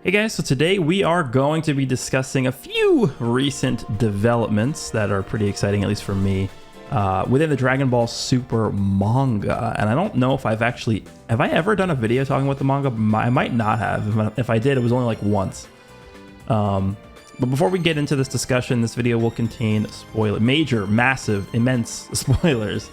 Hey guys, so today we are going to be discussing a few recent developments that are pretty exciting, at least for me, within the Dragon Ball Super manga. And I don't know if have I ever done a video talking about the manga? I might not have. If I did, it was only like once. But before we get into this discussion, this video will contain major, massive, immense spoilers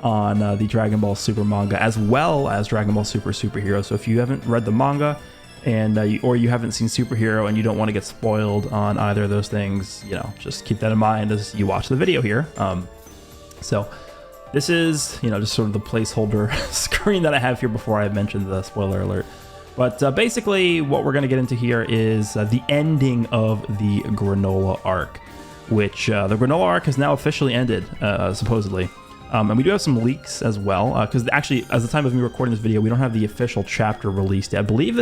on the Dragon Ball Super manga, as well as Dragon Ball Super Superhero. So if you haven't read the manga, and or you haven't seen Superhero and you don't want to get spoiled on either of those things, you know, just keep that in mind as you watch the video here. So this is, you know, just sort of the placeholder screen that I have here before I mentioned the spoiler alert. But basically what we're going to get into here is the ending of the Granola arc, which the Granola arc has now officially ended, supposedly. And we do have some leaks as well, because actually, as the time of me recording this video, we don't have the official chapter released yet. I believe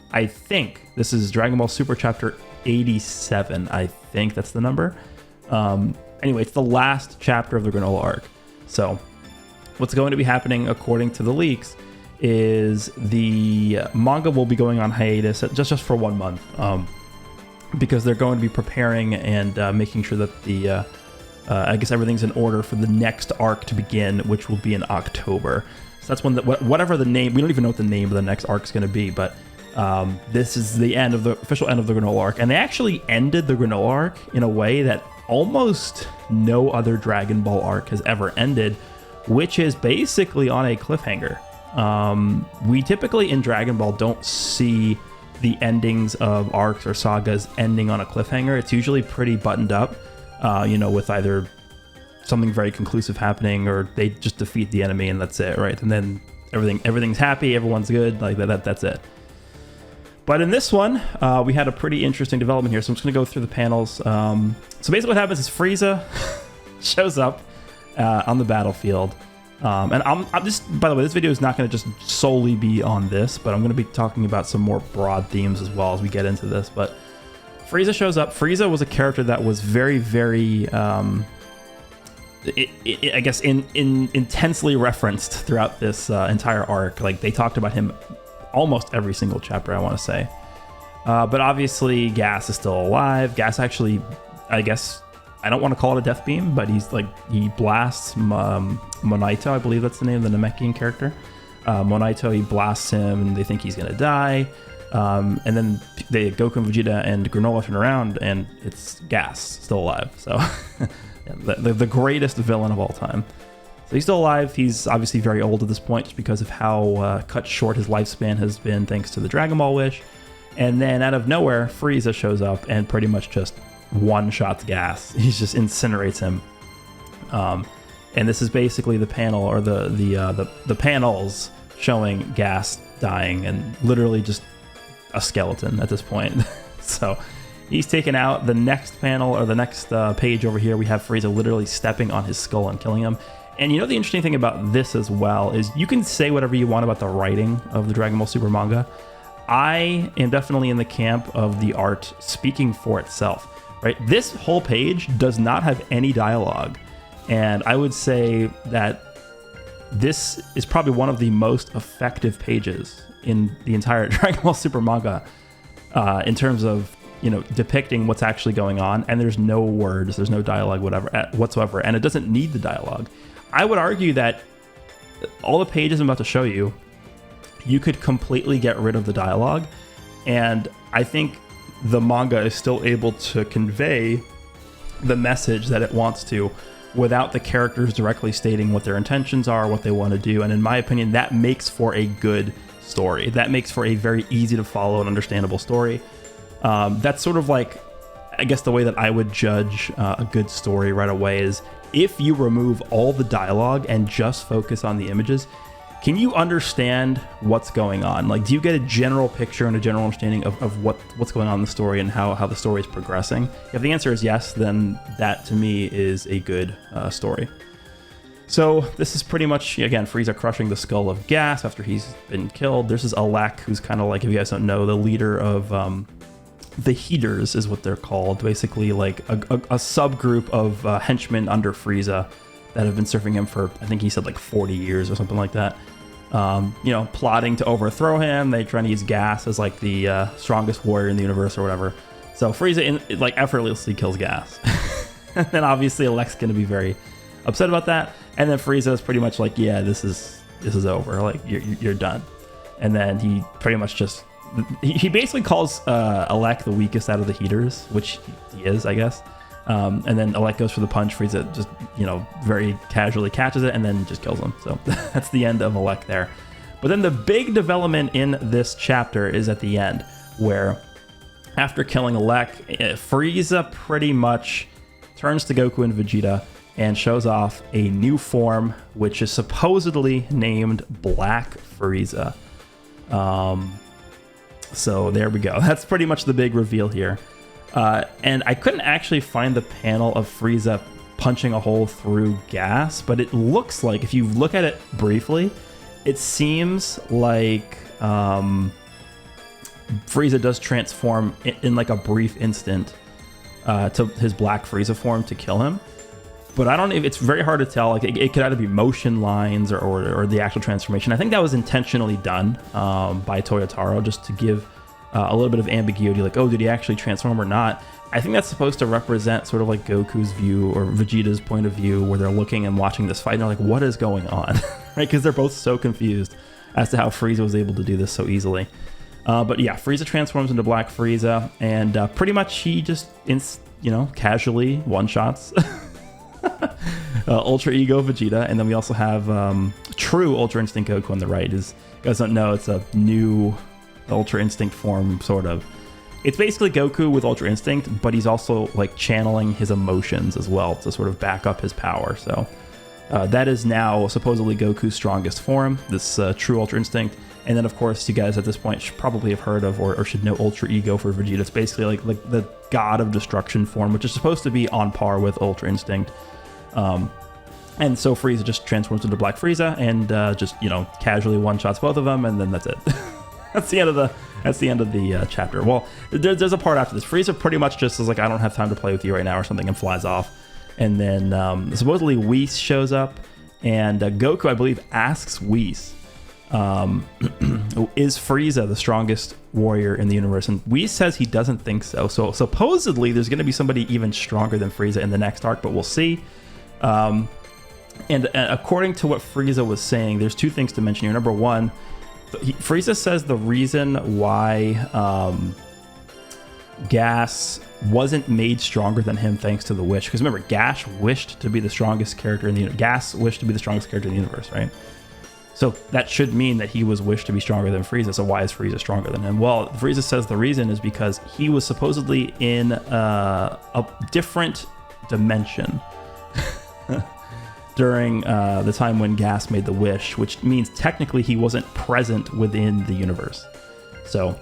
I think this is Dragon Ball Super Chapter 87. I think that's the number. Anyway, it's the last chapter of the Granola arc. So what's going to be happening, according to the leaks, is the manga will be going on hiatus just for 1 month, because they're going to be preparing and making sure that the I guess everything's in order for the next arc to begin, which will be in October. So that's when whatever the name, we don't even know what the name of the next arc is going to be, but this is the official end of the Granola arc. And they actually ended the Granola arc in a way that almost no other Dragon Ball arc has ever ended, which is basically on a cliffhanger. We typically in Dragon Ball don't see the endings of arcs or sagas ending on a cliffhanger. It's usually pretty buttoned up. You know, with either something very conclusive happening or they just defeat the enemy and that's it, right? And then everything's happy, everyone's good, like that's it. But in this one, we had a pretty interesting development here, so I'm just gonna go through the panels. So basically what happens is Frieza shows up on the battlefield. And I'm just, by the way, this video is not gonna just solely be on this, but I'm gonna be talking about some more broad themes as well as we get into this. But Frieza shows up. Frieza was a character that was very, very, I guess, intensely referenced throughout this entire arc. Like, they talked about him almost every single chapter, I want to say. But obviously, Gas is still alive. Gas actually, I guess, I don't want to call it a death beam, but he blasts Monaito, I believe that's the name of the Namekian character. Monaito, he blasts him, and they think he's going to die. And then Goku and Vegeta and Granola turn around and it's Gas still alive. So yeah, the greatest villain of all time. So he's still alive. He's obviously very old at this point just because of how cut short his lifespan has been thanks to the Dragon Ball Wish. And then out of nowhere, Frieza shows up and pretty much just one-shots Gas. He just incinerates him. And this is basically the panel or the panels showing Gas dying and literally just a skeleton at this point. So he's taken out. The next panel or the next page over here, we have Frieza literally stepping on his skull and killing him. And you know, the interesting thing about this as well is you can say whatever you want about the writing of the Dragon Ball Super manga. I am definitely in the camp of the art speaking for itself, right? This whole page does not have any dialogue. And I would say that this is probably one of the most effective pages in the entire Dragon Ball Super manga, in terms of, you know, depicting what's actually going on. And there's no words, there's no dialogue, whatsoever, and it doesn't need the dialogue. I would argue that all the pages I'm about to show you, you could completely get rid of the dialogue, and I think the manga is still able to convey the message that it wants to without the characters directly stating what their intentions are, what they want to do. And in my opinion, that makes for a good story. That makes for a very easy to follow and understandable story. That's sort of like, I guess, the way that I would judge a good story right away is if you remove all the dialogue and just focus on the images, can you understand what's going on? Like, do you get a general picture and a general understanding of what's going on in the story and how the story is progressing? If the answer is yes, then that to me is a good story. So this is pretty much, again, Frieza crushing the skull of Gas after he's been killed. This is Alak, who's kind of like, if you guys don't know, the leader of the Heaters is what they're called. Basically like a subgroup of henchmen under Frieza that have been serving him for, I think he said like 40 years or something like that. you know, plotting to overthrow him. They're trying to use Gas as like the strongest warrior in the universe or whatever. So Frieza like effortlessly kills Gas. And then obviously Alec's going to be very upset about that. And then Frieza is pretty much like, yeah, this is over. Like you're done. And then he pretty much just he basically calls Alec the weakest out of the heaters, which he is, I guess. And then Alec goes for the punch. Frieza just, you know, very casually catches it and then just kills him. So that's the end of Alec there. But then the big development in this chapter is at the end, where after killing Alec, Frieza pretty much turns to Goku and Vegeta and shows off a new form, which is supposedly named Black Frieza. So there we go. That's pretty much the big reveal here. And I couldn't actually find the panel of Frieza punching a hole through Gas, but it looks like, if you look at it briefly, it seems like Frieza does transform in like a brief instant to his Black Frieza form to kill him. But I don't know, it's very hard to tell. Like it could either be motion lines or the actual transformation. I think that was intentionally done by Toyotaro just to give a little bit of ambiguity, like, oh, did he actually transform or not? I think that's supposed to represent sort of like Goku's view or Vegeta's point of view, where they're looking and watching this fight and they're like, what is going on? Right? Because they're both so confused as to how Frieza was able to do this so easily. But yeah, Frieza transforms into Black Frieza, and pretty much he just, casually one-shots Ultra Ego Vegeta, and then we also have true Ultra Instinct Goku on the right. As you guys don't know, it's a new Ultra Instinct form, sort of. It's basically Goku with Ultra Instinct, but he's also like channeling his emotions as well to sort of back up his power. So that is now supposedly Goku's strongest form, this true Ultra Instinct. And then, of course, you guys at this point should probably have heard of or should know Ultra Ego for Vegeta. It's basically like the God of Destruction form, which is supposed to be on par with Ultra Instinct. And so Frieza just transforms into Black Frieza and just, casually one-shots both of them, and then that's it. That's the end of the chapter. Well, there's a part after this. Frieza pretty much just is like, I don't have time to play with you right now or something, and flies off. And then supposedly Whis shows up, and Goku, I believe, asks Whis, is Frieza the strongest warrior in the universe? And Whis says he doesn't think so. So supposedly there's going to be somebody even stronger than Frieza in the next arc, but we'll see. And according to what Frieza was saying, there's two things to mention here. Number one, Frieza says the reason why Gas wasn't made stronger than him thanks to the wish, because remember, Gas wished to be the strongest character in the universe, right? So that should mean that he was wished to be stronger than Frieza. So why is Frieza stronger than him? Well, Frieza says the reason is because he was supposedly in a different dimension during the time when Gas made the wish, which means technically he wasn't present within the universe. So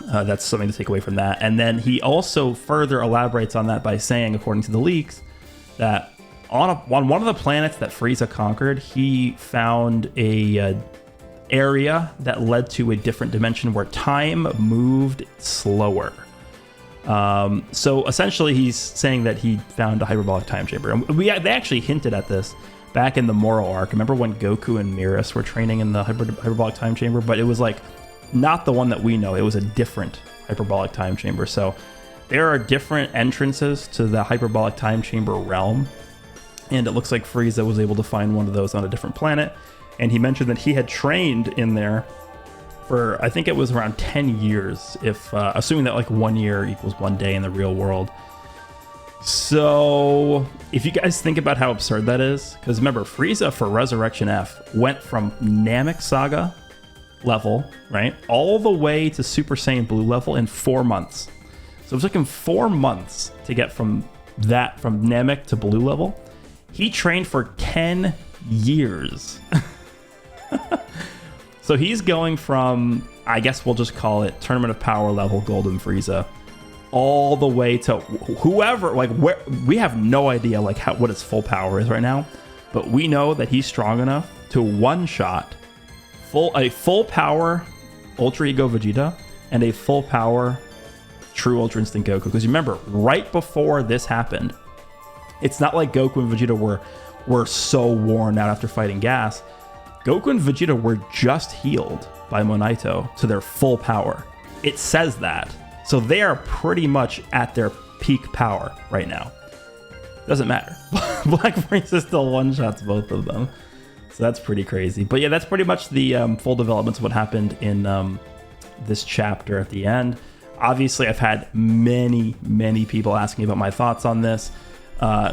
that's something to take away from that. And then he also further elaborates on that by saying, according to the leaks, that on one of the planets that Frieza conquered, he found a area that led to a different dimension where time moved slower. So essentially he's saying that he found a hyperbolic time chamber. And they actually hinted at this back in the Moral arc. Remember when Goku and Miras were training in the hyperbolic time chamber? But it was like not the one that we know. It was a different hyperbolic time chamber. So there are different entrances to the hyperbolic time chamber realm. And it looks like Frieza was able to find one of those on a different planet. And he mentioned that he had trained in there for, I think it was around 10 years, if assuming that like 1 year equals 1 day in the real world. So if you guys think about how absurd that is, because remember, Frieza for Resurrection F went from Namek Saga level, right, all the way to Super Saiyan Blue level in 4 months. So it took him 4 months to get from Namek to Blue level. He trained for 10 years. So he's going from, I guess we'll just call it Tournament of Power level Golden Frieza, all the way to whoever, like, where we have no idea like what his full power is right now, but we know that he's strong enough to one-shot a full power Ultra Ego Vegeta and a full power True Ultra Instinct Goku. Because remember, right before this happened, it's not like Goku and Vegeta were so worn out after fighting Gas. Goku and Vegeta were just healed by Monaito to their full power. It says that. So they are pretty much at their peak power right now. Doesn't matter. Black Frieza still one-shots both of them. So that's pretty crazy. But yeah, that's pretty much the full developments of what happened in this chapter at the end. Obviously, I've had many people asking about my thoughts on this,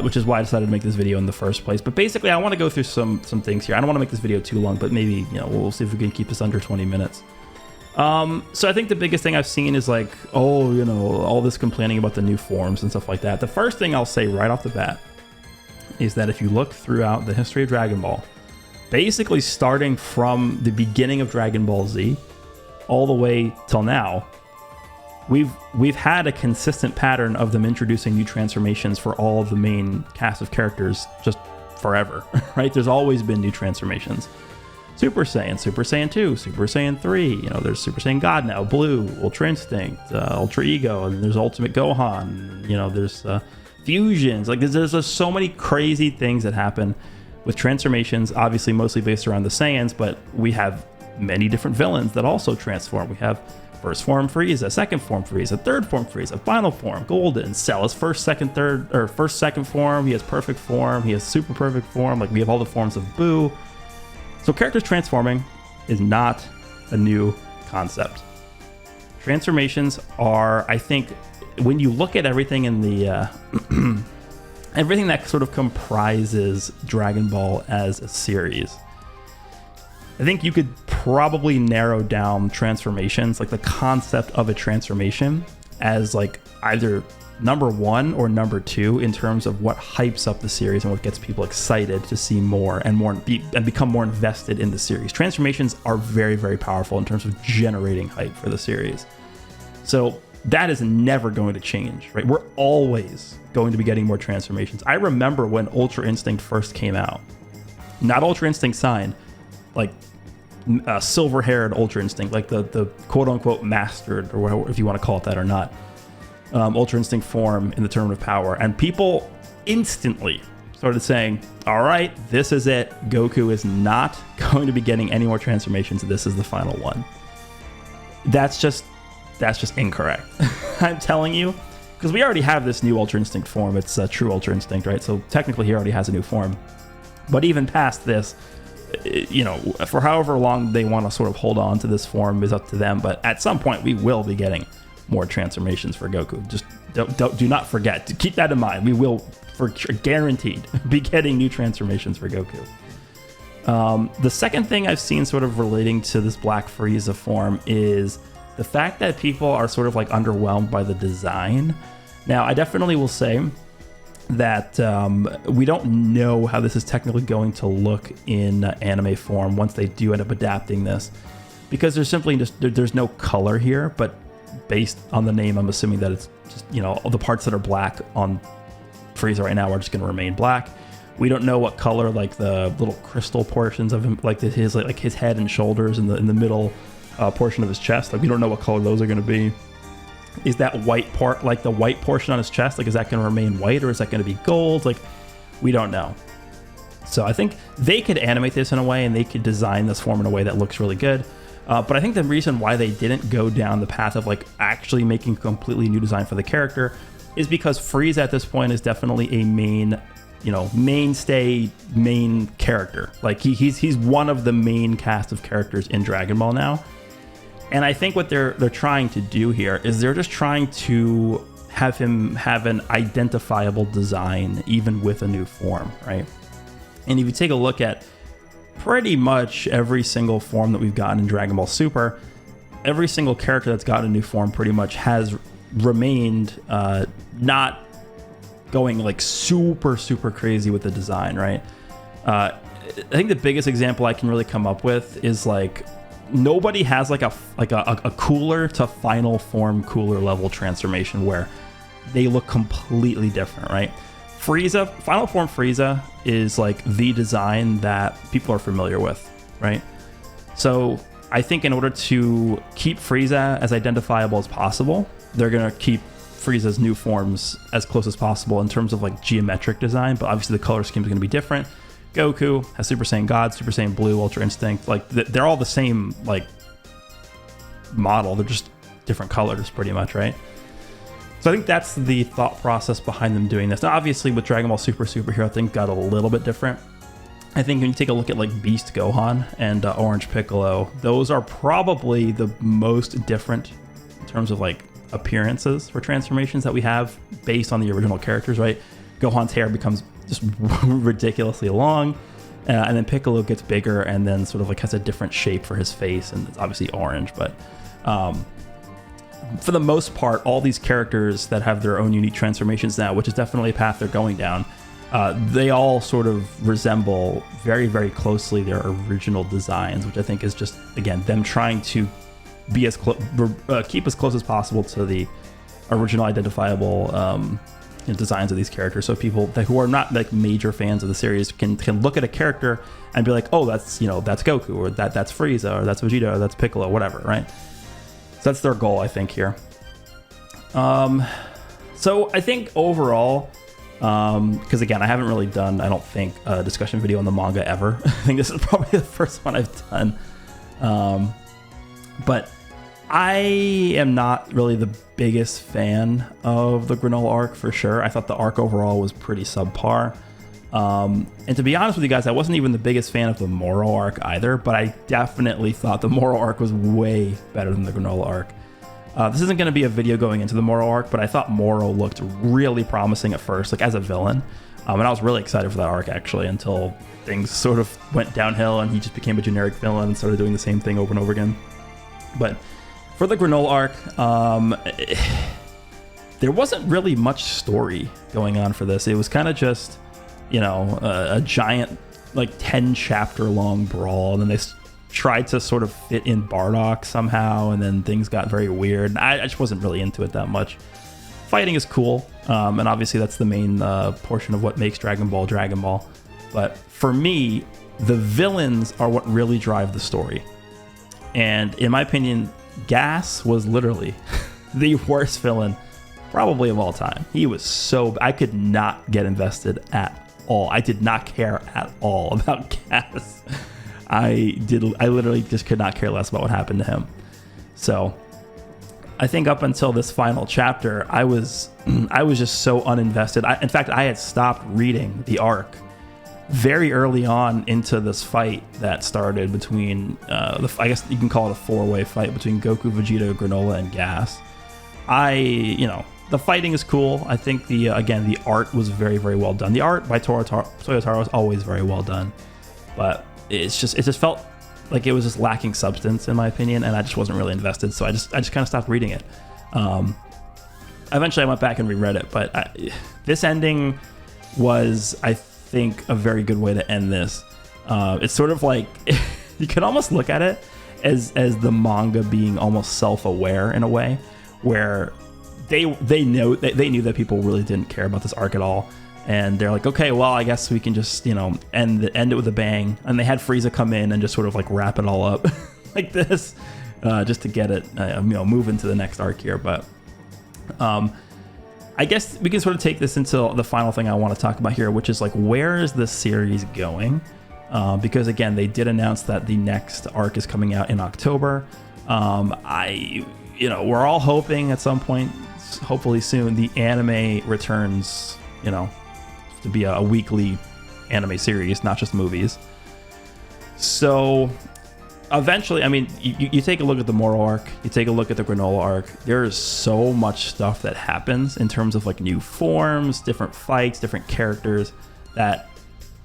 which is why I decided to make this video in the first place. But basically, I want to go through some things here. I don't want to make this video too long, but maybe, we'll see if we can keep this under 20 minutes. So I think the biggest thing I've seen is like, all this complaining about the new forms and stuff like that. The first thing I'll say right off the bat is that if you look throughout the history of Dragon Ball, basically starting from the beginning of Dragon Ball Z all the way till now, we've had a consistent pattern of them introducing new transformations for all of the main cast of characters just forever, right? There's always been new transformations. Super Saiyan, Super Saiyan 2, Super Saiyan 3, there's Super Saiyan God now, Blue, Ultra Instinct, Ultra Ego, and there's Ultimate Gohan, there's fusions. Like there's just so many crazy things that happen with transformations, obviously mostly based around the Saiyans, but we have many different villains that also transform. We have first form Frieza, second form Frieza, third form Frieza, final form Golden, Cell is first, second form, he has perfect form, he has super perfect form, like we have all the forms of Boo. So characters transforming is not a new concept. Transformations are, I think, when you look at everything in the everything that sort of comprises Dragon Ball as a series, I think you could probably narrow down transformations, like the concept of a transformation, as like either number 1 or number 2 in terms of what hypes up the series and what gets people excited to see more and become more invested in the series. Transformations are very, very powerful in terms of generating hype for the series. So that is never going to change, right? We're always going to be getting more transformations. I remember when Ultra Instinct first came out, not Ultra Instinct Sign, like silver-haired Ultra Instinct, like the quote-unquote mastered, or whatever, if you want to call it that or not, Ultra Instinct form in the Tournament of Power, and people instantly started saying, all right, this is it. Goku is not going to be getting any more transformations. This is the final one. That's just incorrect. I'm telling you, because we already have this new Ultra Instinct form. It's a true Ultra Instinct, right? So technically he already has a new form. But even past this, for however long they want to sort of hold on to this form is up to them. But at some point we will be getting more transformations for Goku. Just do not forget to keep that in mind. We will, for guaranteed, be getting new transformations for Goku. The second thing I've seen sort of relating to this Black Frieza form is the fact that people are sort of like underwhelmed by the design. Now, I definitely will say that we don't know how this is technically going to look in anime form once they do end up adapting this, because there's simply there's no color here. But based on the name, I'm assuming that it's just, all the parts that are black on Frieza right now are just going to remain black. We don't know what color, like the little crystal portions of him, like his head and shoulders in the middle portion of his chest. Like we don't know what color those are going to be. Is that white part, like the white portion on his chest, like is that going to remain white or is that going to be gold? Like we don't know. So I think they could animate this in a way and they could design this form in a way that looks really good. But I think the reason why they didn't go down the path of like actually making a completely new design for the character is because Frieza at this point is definitely a mainstay main character. Like he's one of the main cast of characters in Dragon Ball now. And I think what they're trying to do here is they're just trying to have him have an identifiable design even with a new form, right? And if you take a look at pretty much every single form that we've gotten in Dragon Ball Super, every single character that's gotten a new form pretty much has remained not going like super crazy with the design, right? I think the biggest example I can really come up with is like nobody has like a cooler to final form cooler level transformation where they look completely different, right? Frieza, final form Frieza is like the design that people are familiar with, right? So I think in order to keep Frieza as identifiable as possible, they're going to keep Frieza's new forms as close as possible in terms of like geometric design, but obviously the color scheme is going to be different. Goku has Super Saiyan God, Super Saiyan Blue, Ultra Instinct. Like they're all the same like model. They're just different colors, pretty much, right? So I think that's the thought process behind them doing this. Now, obviously, with Dragon Ball Super Superhero, things got a little bit different. I think when you take a look at like Beast Gohan and Orange Piccolo, those are probably the most different in terms of like appearances for transformations that we have based on the original characters, right? Gohan's hair becomes just ridiculously long, and then Piccolo gets bigger and then sort of like has a different shape for his face, and it's obviously orange, but for the most part, all these characters that have their own unique transformations now, which is definitely a path they're going down, they all sort of resemble very, very closely their original designs, which I think is just, again, them trying to be as keep as close as possible to the original identifiable designs of these characters, so people who are not like major fans of the series can look at a character and be like, oh, that's that's Goku, or that's Frieza, or that's Vegeta, or that's Piccolo, whatever, right? So that's their goal, I think, here. So I think overall, because again, I haven't really done, I don't think, a discussion video on the manga ever. I think this is probably the first one I've done. But I am not really the biggest fan of the Granola arc, for sure. I thought the arc overall was pretty subpar. And to be honest with you guys, I wasn't even the biggest fan of the Moro arc either, but I definitely thought the Moro arc was way better than the Granola arc. This isn't going to be a video going into the Moro arc, but I thought Moro looked really promising at first, like as a villain. And I was really excited for that arc, actually, until things sort of went downhill and he just became a generic villain and started doing the same thing over and over again. But for the Granola arc, there wasn't really much story going on for this. It was kind of just, a giant, like 10 chapter long brawl, and then they tried to sort of fit in Bardock somehow, and then things got very weird. I just wasn't really into it that much. Fighting is cool, and obviously that's the main portion of what makes Dragon Ball. But for me, the villains are what really drive the story. And in my opinion, Gas was literally the worst villain probably of all time. He was I could not get invested at all. I did not care at all about Gas. I literally just could not care less about what happened to him. So I think up until this final chapter, I was just so uninvested. In fact, I had stopped reading the arc very early on into this fight that started between, I guess you can call it a four-way fight between Goku, Vegeta, Granola, and Gas. The fighting is cool. I think the art was very, very well done. The art by Toyotaro is always very well done, but it just felt like it was just lacking substance, in my opinion, and I just wasn't really invested. So I just kind of stopped reading it. Eventually, I went back and reread it, but this ending was, I think, a very good way to end this. It's sort of like you can almost look at it as the manga being almost self-aware in a way, where they knew that people really didn't care about this arc at all, and they're like, okay, well, I guess we can just end it with a bang. And they had Frieza come in and just sort of like wrap it all up like this, just to get it move into the next arc here. But I guess we can sort of take this into the final thing I want to talk about here, which is like, where is this series going? Because again, they did announce that the next arc is coming out in October. We're all hoping at some point, hopefully soon, the anime returns, to be a weekly anime series, not just movies. So eventually, I mean, you take a look at the Moro arc, you take a look at the Granola arc, there's so much stuff that happens in terms of like new forms, different fights, different characters, that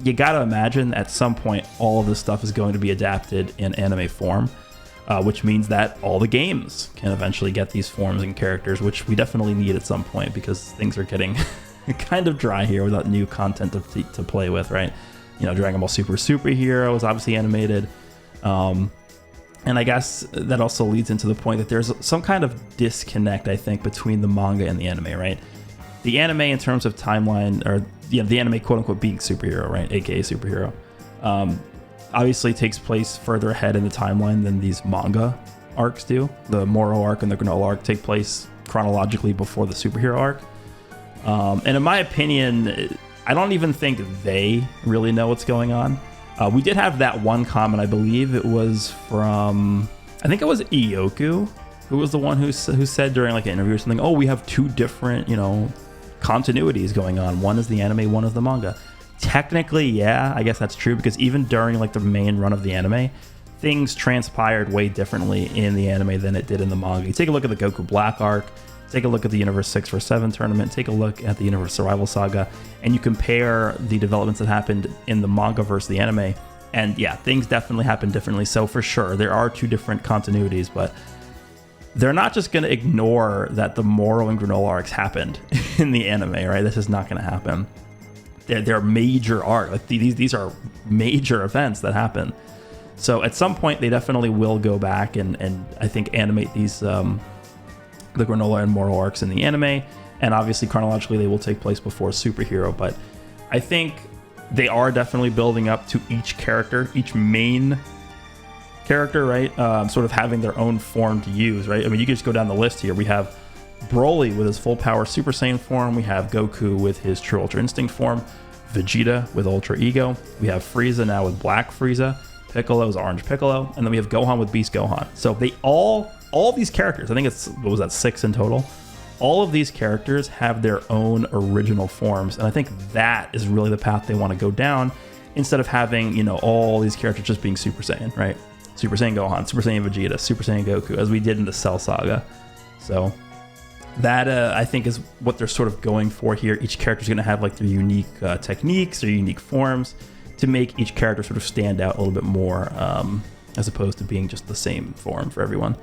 you gotta imagine at some point all of this stuff is going to be adapted in anime form, which means that all the games can eventually get these forms and characters, which we definitely need at some point, because things are getting kind of dry here without new content to play with, right? Dragon Ball Super Superhero is obviously animated. And I guess that also leads into the point that there's some kind of disconnect, I think, between the manga and the anime, right? The anime, in terms of timeline, or the anime, quote unquote, being superhero, right? AKA superhero, obviously takes place further ahead in the timeline than these manga arcs do. The Moro arc and the Granola arc take place chronologically before the superhero arc. And in my opinion, I don't even think they really know what's going on. We did have that one comment, I believe it was from, I think it was Ioku, who was the one who said during like an interview or something, oh, we have two different, you know, continuities going on. One is the anime, one is the manga. Technically, yeah, I guess that's true, because even during like the main run of the anime, things transpired way differently in the anime than it did in the manga. You take a look at the Goku Black arc, take a look at the Universe 6x7 tournament, take a look at the Universe Survival Saga, and you compare the developments that happened in the manga versus the anime, and yeah, things definitely happen differently. So for sure, there are two different continuities, but they're not just going to ignore that the Moro and Granola arcs happened in the anime, right? This is not going to happen. They're major arcs. Like these are major events that happen. So at some point, they definitely will go back and I think animate these the Granola and Moro arcs in the anime. And obviously, chronologically, they will take place before Superhero. But I think they are definitely building up to each character, each main character, right? Sort of having their own form to use, right? I mean, you can just go down the list here. We have Broly with his full power Super Saiyan form. We have Goku with his True Ultra Instinct form. Vegeta with Ultra Ego. We have Frieza now with Black Frieza. Piccolo's Orange Piccolo. And then we have Gohan with Beast Gohan. So they all these characters, I think it's, what was that, 6 in total? All of these characters have their own original forms. And I think that is really the path they want to go down, instead of having, you know, all these characters just being Super Saiyan, right? Super Saiyan Gohan, Super Saiyan Vegeta, Super Saiyan Goku, as we did in the Cell Saga. So that I think is what they're sort of going for here. Each character is going to have like their unique techniques, their unique forms, to make each character sort of stand out a little bit more, as opposed to being just the same form for everyone.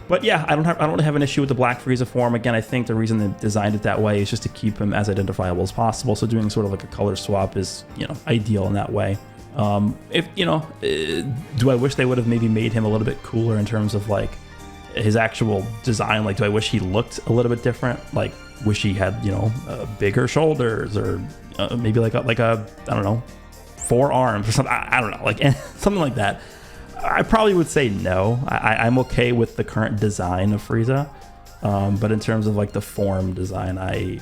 But yeah, I don't really have an issue with the Black Frieza form. Again, I think the reason they designed it that way is just to keep him as identifiable as possible. So doing sort of like a color swap is, you know, ideal in that way. If, you know, do I wish they would have maybe made him a little bit cooler in terms of like his actual design? Like, do I wish he looked a little bit different? Like, wish he had, you know, bigger shoulders, or maybe like a I don't know, 4 arms or something. I don't know, like something like that. I probably would say no. I'm okay with the current design of Frieza, but in terms of like the form design, I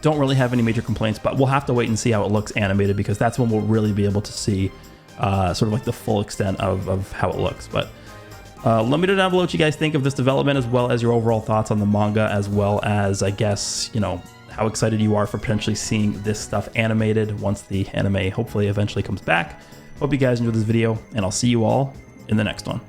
don't really have any major complaints. But we'll have to wait and see how it looks animated, because that's when we'll really be able to see sort of like the full extent of how it looks. But let me know down below what you guys think of this development, as well as your overall thoughts on the manga, as well as, I guess, you know, how excited you are for potentially seeing this stuff animated once the anime hopefully eventually comes back. Hope you guys enjoyed this video, and I'll see you all in the next one.